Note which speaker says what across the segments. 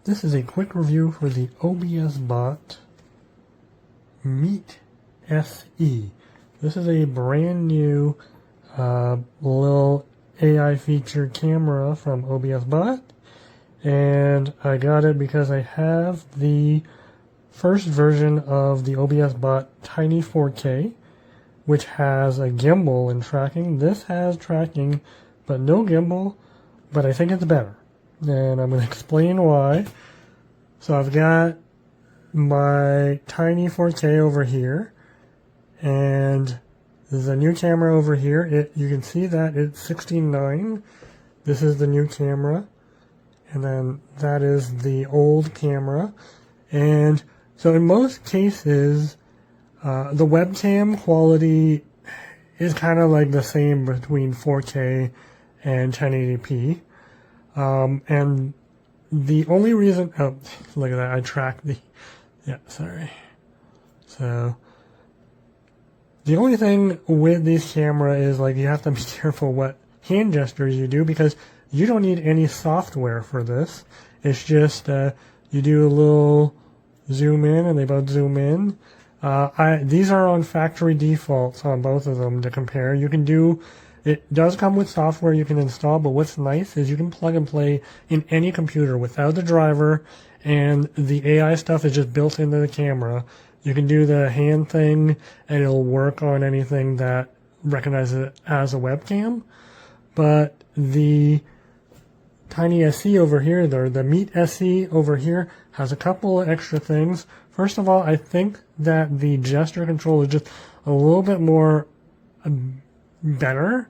Speaker 1: This is a quick review for the OBSBOT Meet SE. This is a brand new little AI featured camera from OBSBOT, and I got it because I have the first version of the OBSBOT Tiny 4K, which has a gimbal and tracking. This has tracking, but no gimbal, but I think it's better. And I'm going to explain why. So I've got my Tiny 4K over here, and there's a new camera over here. You can see that it's 16:9. This is the new camera, and then that is the old camera. And so in most cases, the webcam quality is kind of like the same between 4K and 1080p. And the only reason, oh, look at that, I tracked the, yeah, sorry. So, the only thing with these camera is, like, you have to be careful what hand gestures you do, because you don't need any software for this. It's just, you do a little zoom in, and they both zoom in. These are on factory defaults on both of them to compare. You can do, it does come with software you can install, but what's nice is you can plug and play in any computer without the driver, and the AI stuff is just built into the camera. You can do the hand thing, and it'll work on anything that recognizes it as a webcam. But the Tiny SE over here, the Meet SE over here, has a couple of extra things. First of all, I think that the gesture control is just a little bit more better.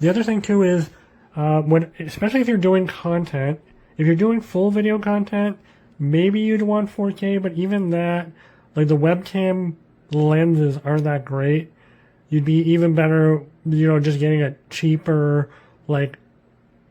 Speaker 1: The other thing too is, especially if you're doing content, if you're doing full video content, maybe you'd want 4K, but even that, like, the webcam lenses aren't that great. You'd be even better, just getting a cheaper, like,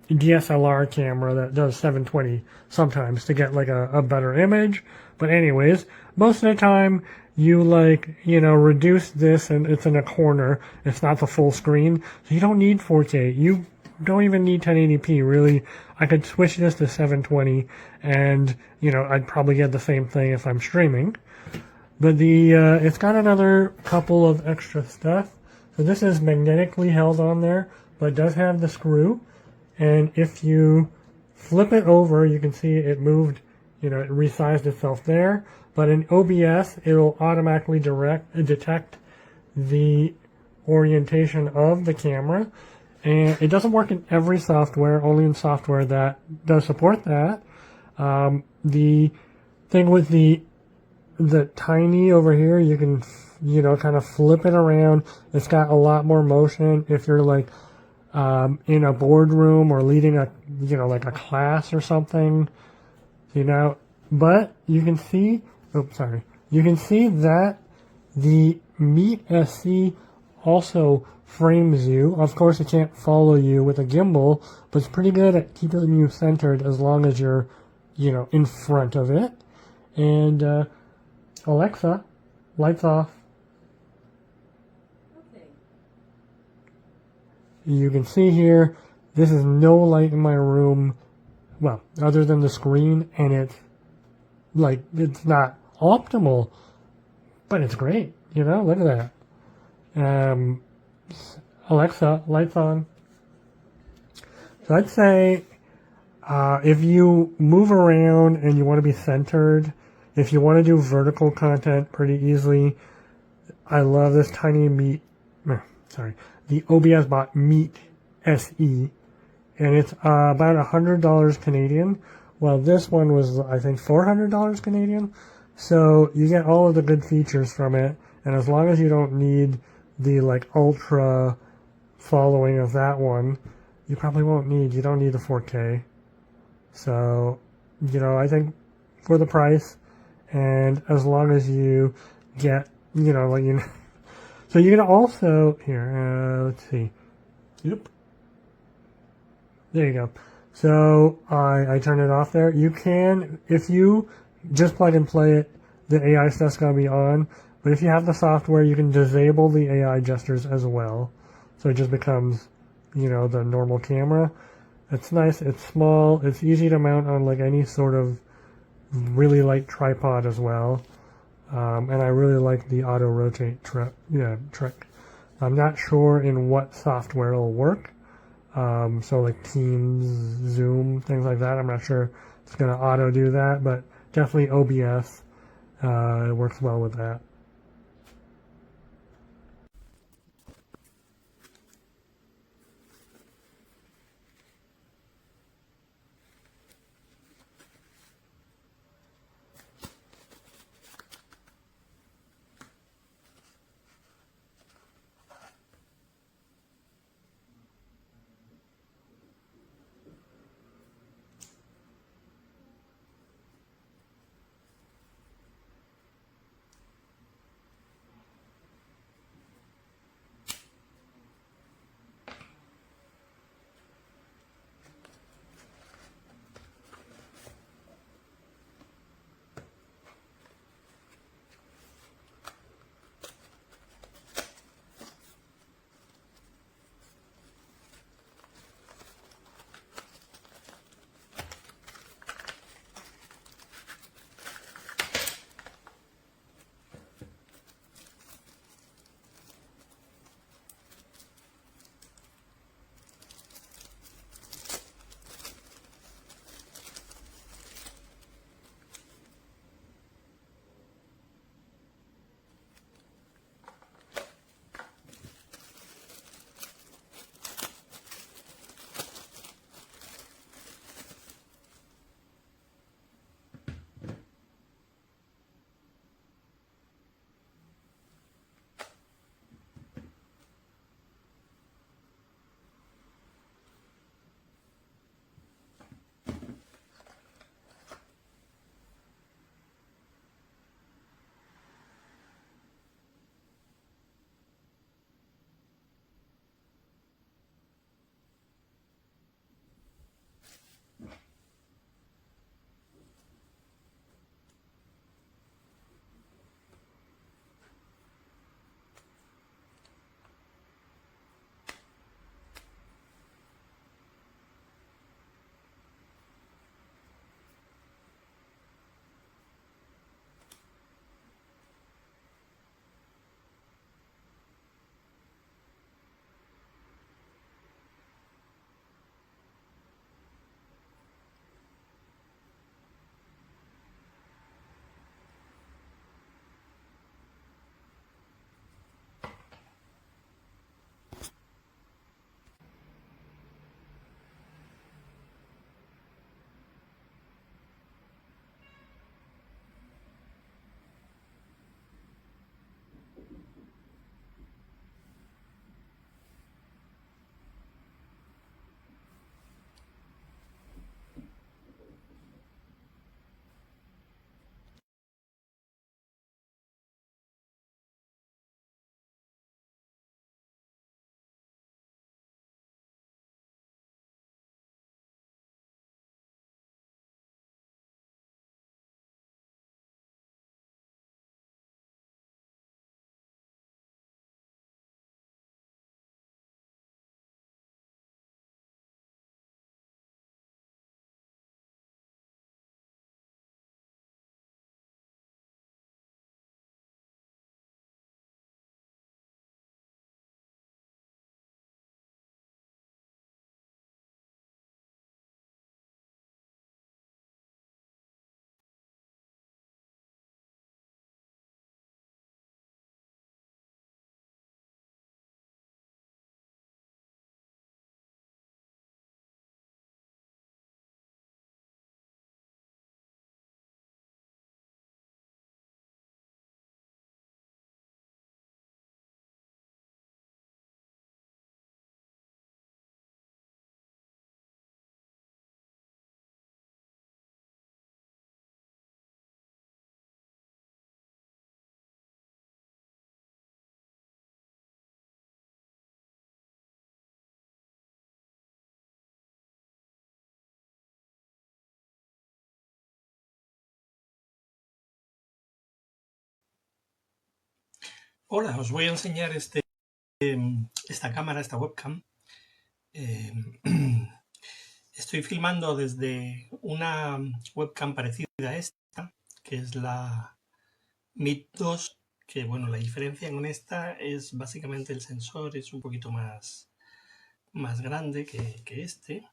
Speaker 1: DSLR camera that does 720 sometimes to get, like, a better image. But anyways, most of the time, you, reduce this and it's in a corner. It's not the full screen. So you don't need 4K. You don't even need 1080p, really. I could switch this to 720 and, I'd probably get the same thing if I'm streaming. But it's got another couple of extra stuff. So this is magnetically held on there, but it does have the screw. And if you flip it over, you can see it moved, it resized itself there. But in OBS, it'll automatically detect the orientation of the camera. And it doesn't work in every software, only in software that does support that. The thing with the Tiny over here, you can, kind of flip it around. It's got a lot more motion if you're, like, in a boardroom or leading a, like a class or something. But you can see, you can see that the Meet SE also frames you. Of course, it can't follow you with a gimbal, but it's pretty good at keeping you centered as long as you're, in front of it. And, Alexa, lights off.
Speaker 2: Okay.
Speaker 1: You can see here, this is no light in my room, well, other than the screen, and it's not optimal, but it's great, look at that. Alexa, lights on. So I'd say, if you move around and you want to be centered, if you want to do vertical content pretty easily, I love this the OBSBOT Meet SE, and it's about $100 Canadian. Well, this one was, I think, $400 Canadian. So you get all of the good features from it, and as long as you don't need the, ultra following of that one, you probably you don't need the 4K. So, I think for the price, and as long as you get, so you can also, here, let's see, yep, there you go. So I turn it off there. You can, if you just plug and play it, the AI stuff's going to be on, but if you have the software, you can disable the AI gestures as well. So it just becomes, the normal camera. It's nice, it's small, it's easy to mount on, any sort of Really light tripod as well. And I really like the auto rotate trick. I'm not sure in what software it'll work. So like Teams, Zoom, things like that. I'm not sure it's going to auto do that, but definitely OBS it works well with that.
Speaker 2: Hola, os voy a enseñar esta cámara, esta webcam. Estoy filmando desde una webcam parecida a esta, que es la Meet 2, que bueno, la diferencia con esta es básicamente el sensor es un poquito más grande que este.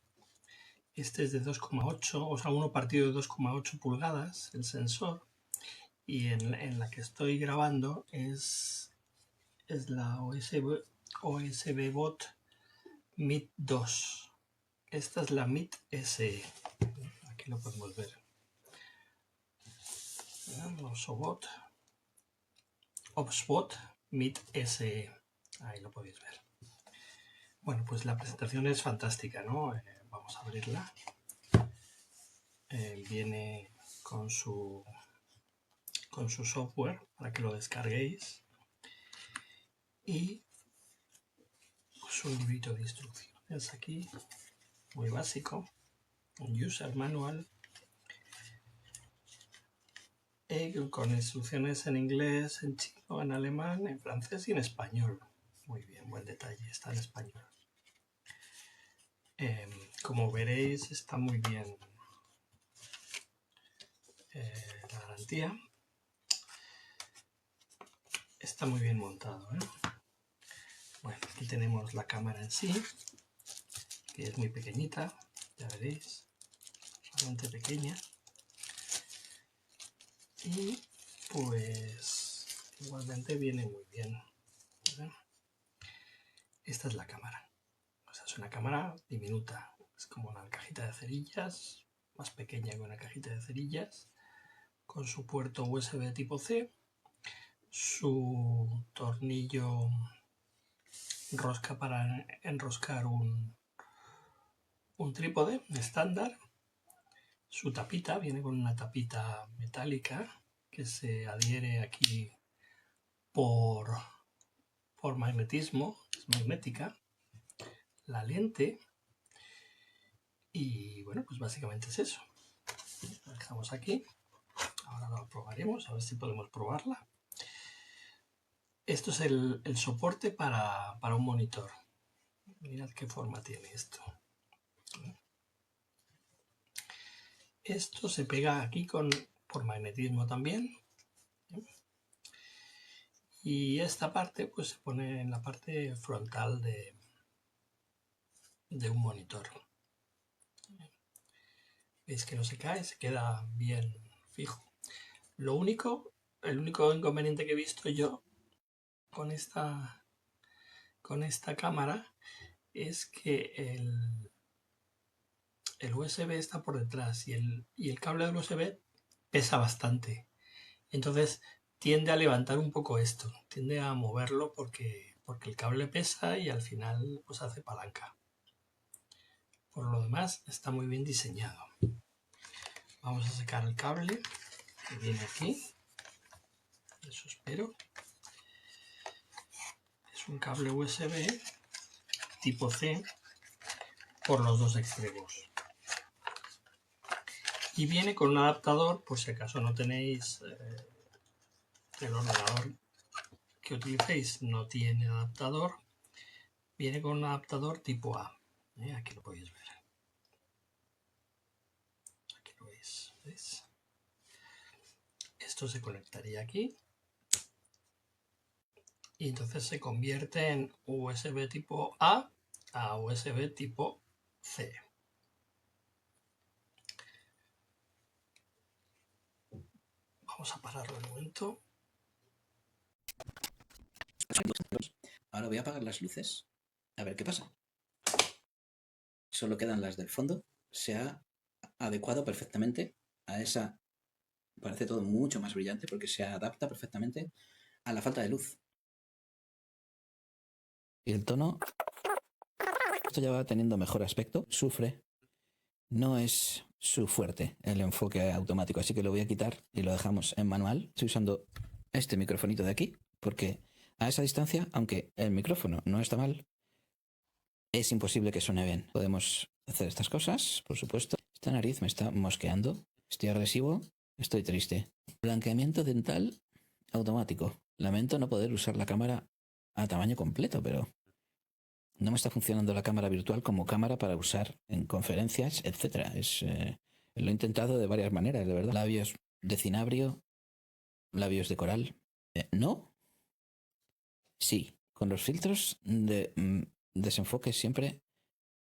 Speaker 2: Este es de 2,8, o sea, uno partido de 2,8 pulgadas el sensor. Y en la que estoy grabando es la OBSBOT Meet 2. Esta es la Meet SE. Aquí lo podemos ver. OBSBOT Meet SE. Ahí lo podéis ver. Bueno, pues la presentación es fantástica, ¿no? Vamos a abrirla. Viene con su software para que lo descarguéis y pues un librito de instrucciones aquí, muy básico, un user manual con instrucciones en inglés, en chino, en alemán, en francés y en español. Muy bien, buen detalle, está en español. Como veréis, está muy bien la garantía. Está muy bien montado, ¿eh? Bueno, aquí tenemos la cámara en sí, que es muy pequeñita, ya veréis, realmente pequeña. Y pues igualmente viene muy bien. ¿Verdad? Esta es la cámara. O sea, es una cámara diminuta. Es como una cajita de cerillas, más pequeña que una cajita de cerillas, con su puerto USB tipo C, su tornillo rosca para enroscar un trípode estándar, su tapita, viene con una tapita metálica que se adhiere aquí por magnetismo, es magnética, la lente y bueno, pues básicamente es eso. Lo dejamos aquí, ahora lo probaremos, a ver si podemos probarla. Esto es el soporte para un monitor. Mirad qué forma tiene esto. Esto se pega aquí por magnetismo también. Y esta parte pues se pone en la parte frontal de un monitor. Veis que no se cae, se queda bien fijo. El único inconveniente que he visto yo con esta cámara es que el USB está por detrás y el cable del USB pesa bastante. Entonces tiende a levantar un poco esto, tiende a moverlo porque el cable pesa y al final pues hace palanca. Por lo demás está muy bien diseñado. Vamos a sacar el cable que viene aquí. Eso espero. Es un cable USB tipo C por los dos extremos. Y viene con un adaptador, por si acaso no tenéis el ordenador que utilicéis no tiene adaptador, viene con un adaptador tipo A. Aquí lo podéis ver. Aquí lo veis. ¿Veis? Esto se conectaría aquí y entonces se convierte en USB tipo A USB tipo C. Vamos a pararlo un momento.
Speaker 3: Ahora voy a apagar las luces, a ver qué pasa. Solo quedan las del fondo. Se ha adecuado perfectamente a esa... Parece todo mucho más brillante porque se adapta perfectamente a la falta de luz. Y el tono... Esto ya va teniendo mejor aspecto. Sufre. No es su fuerte el enfoque automático, así que lo voy a quitar y lo dejamos en manual. Estoy usando este microfonito de aquí porque a esa distancia, aunque el micrófono no está mal, es imposible que suene bien. Podemos hacer estas cosas, por supuesto. Esta nariz me está mosqueando. Estoy agresivo, estoy triste. Blanqueamiento dental automático. Lamento no poder usar la cámara a tamaño completo, pero no me está funcionando la cámara virtual como cámara para usar en conferencias, etc. Lo he intentado de varias maneras, de verdad. Labios de cinabrio, labios de coral. ¿No? Sí, con los filtros de desenfoque siempre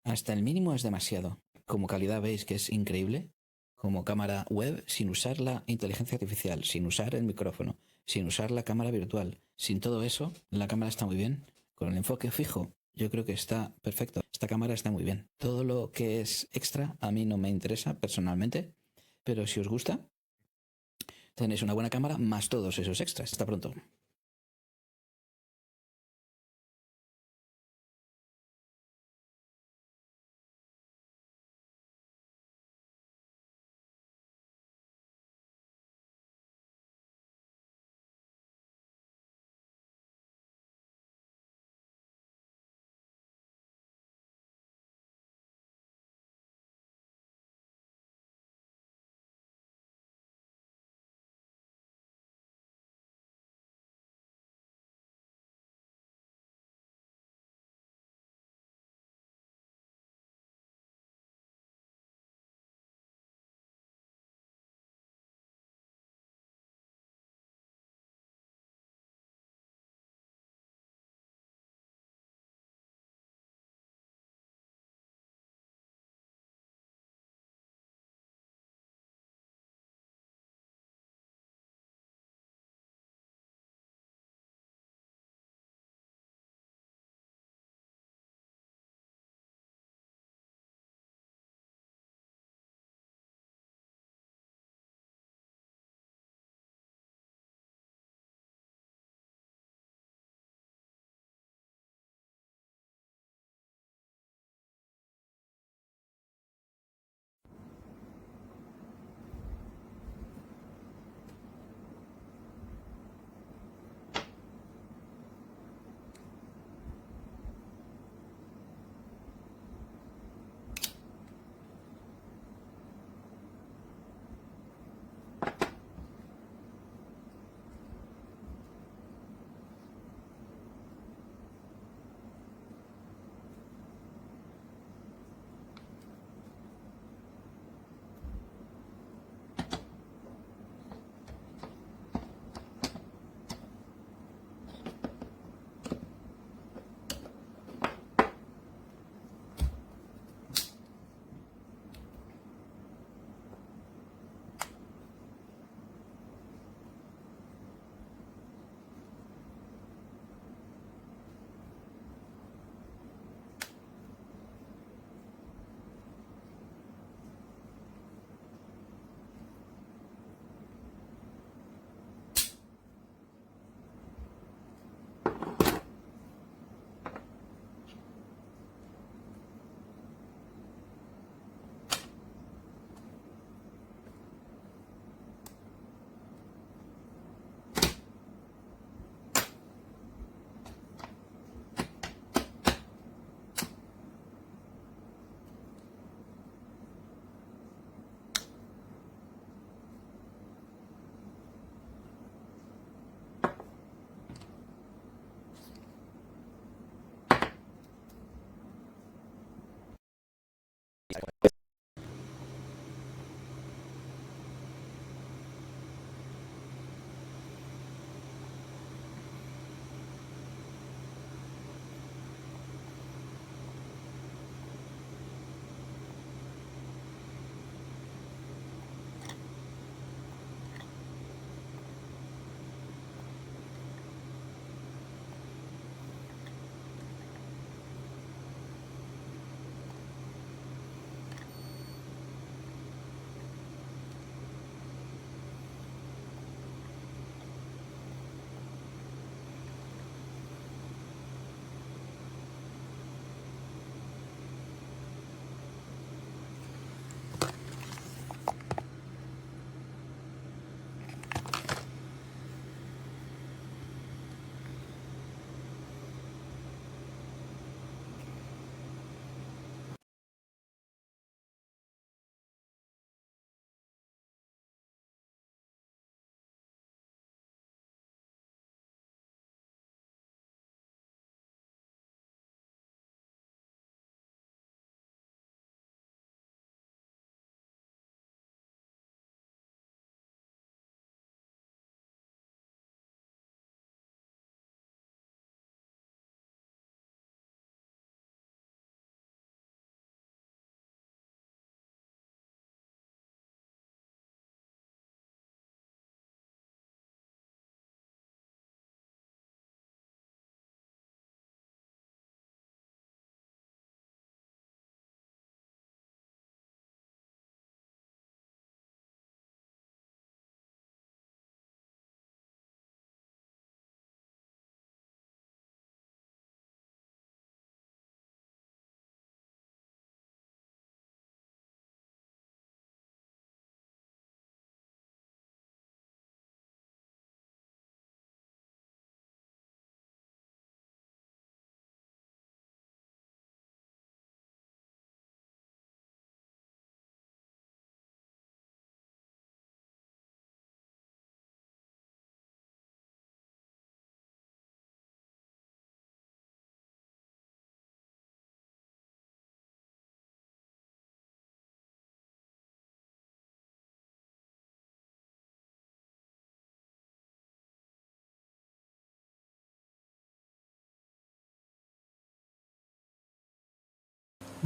Speaker 3: hasta el mínimo es demasiado. Como calidad veis que es increíble. Como cámara web, sin usar la inteligencia artificial, sin usar el micrófono, sin usar la cámara virtual. Sin todo eso, la cámara está muy bien. Con el enfoque fijo, yo creo que está perfecto. Esta cámara está muy bien. Todo lo que es extra a mí no me interesa personalmente, pero si os gusta, tenéis una buena cámara más todos esos extras. Hasta pronto.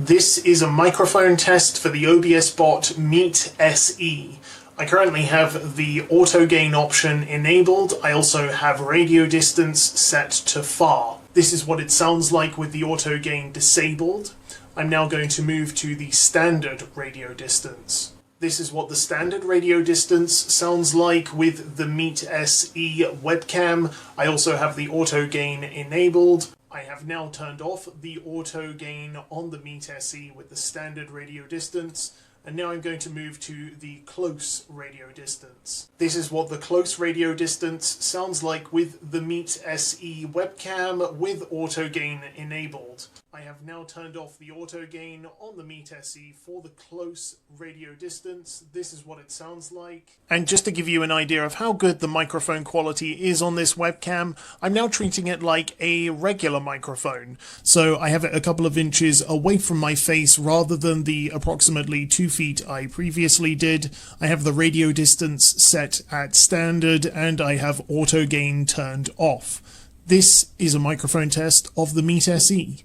Speaker 4: This is a microphone test for the OBSBOT Meet SE. I currently have the auto gain option enabled. I also have radio distance set to far. This is what it sounds like with the auto gain disabled. I'm now going to move to the standard radio distance. This is what the standard radio distance sounds like with the Meet SE webcam. I also have the auto gain enabled. I have now turned off the auto gain on the Meet SE with the standard radio distance, and now I'm going to move to the close radio distance. This is what the close radio distance sounds like with the Meet SE webcam with auto gain enabled. I have now turned off the auto gain on the Meet SE for the close radio distance. This is what it sounds like. And just to give you an idea of how good the microphone quality is on this webcam, I'm now treating it like a regular microphone. So I have it a couple of inches away from my face rather than the approximately 2 feet I previously did. I have the radio distance set at standard and I have auto gain turned off. This is a microphone test of the Meet SE.